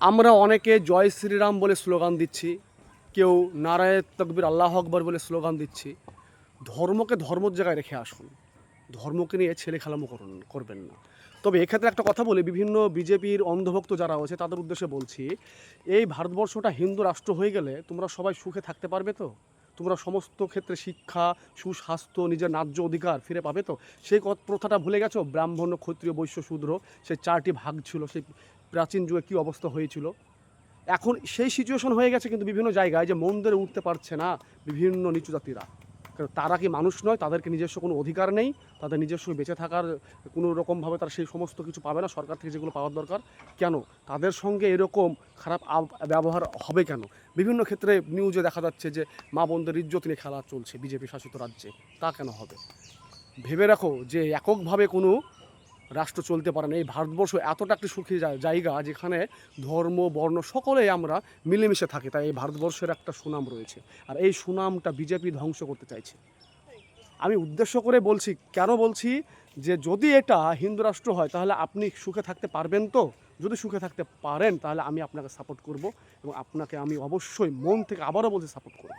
আমরা অনেকে জয় শ্রীরাম বলে স্লোগান দিচ্ছি, কেউ নারায়ে তকবীর আল্লাহ আকবর বলে স্লোগান দিচ্ছি। ধর্মকে ধর্মর জায়গায় রেখে আসুন, ধর্মকে নিয়ে ছেলে খেলামো করবেন না। তবে এক্ষেত্রে একটা কথা বলি, বিভিন্ন বিজেপির অন্ধভক্ত যারা আছে তাদের উদ্দেশ্যে বলছি, এই ভারতবর্ষটা হিন্দু রাষ্ট্র হয়ে গেলে তোমরা সবাই সুখে থাকতে পারবে তো? তোমরা সমস্ত ক্ষেত্রে শিক্ষা, সুস্বাস্থ্য, নিজের ন্যায্য অধিকার ফিরে পাবে তো? সেই প্রথাটা ভুলে গেছো? ব্রাহ্মণ, ক্ষত্রিয়, বৈশ্য, শূদ্র, সেই চারটি ভাগ ছিল, সেই প্রাচীন যুগে কী অবস্থা হয়েছিল। এখন সেই সিচুয়েশন হয়ে গেছে, কিন্তু বিভিন্ন জায়গায় যে মন্দিরে উঠতে পারছে না বিভিন্ন নিচু জাতিরা। কারণ তারা কি মানুষ নয়? তাদেরকে নিজস্ব কোনো অধিকার নেই? তাদের নিজস্ব বেঁচে থাকার কোনো রকমভাবে তারা সেই সমস্ত কিছু পাবে না সরকার থেকে যেগুলো পাওয়ার দরকার? কেন তাদের সঙ্গে এরকম খারাপ ব্যবহার হবে কেন? বিভিন্ন ক্ষেত্রে নিউজে দেখা যাচ্ছে যে মা বোনদের ইজ্জত নিয়ে খেলা চলছে বিজেপি শাসিত রাজ্যে। তা কেন হবে? ভেবে রাখো যে এককভাবে কোনো রাষ্ট্র চলতে পারে না। এই ভারতবর্ষ এতটা একটি সুখী জায়গা, যেখানে ধর্ম, বর্ণ সকলেই আমরা মিলেমিশে থাকি। তাই এই ভারতবর্ষের একটা সুনাম রয়েছে, আর এই সুনামটা বিজেপি ধ্বংস করতে চাইছে। আমি উদ্দেশ্য করে বলছি, কেন বলছি, যে যদি এটা হিন্দু রাষ্ট্র হয় তাহলে আপনি সুখে থাকতে পারবেন তো? যদি সুখে থাকতে পারেন তাহলে আমি আপনাকে সাপোর্ট করব, এবং আপনাকে আমি অবশ্যই মন থেকে আবারও বলছি সাপোর্ট করব।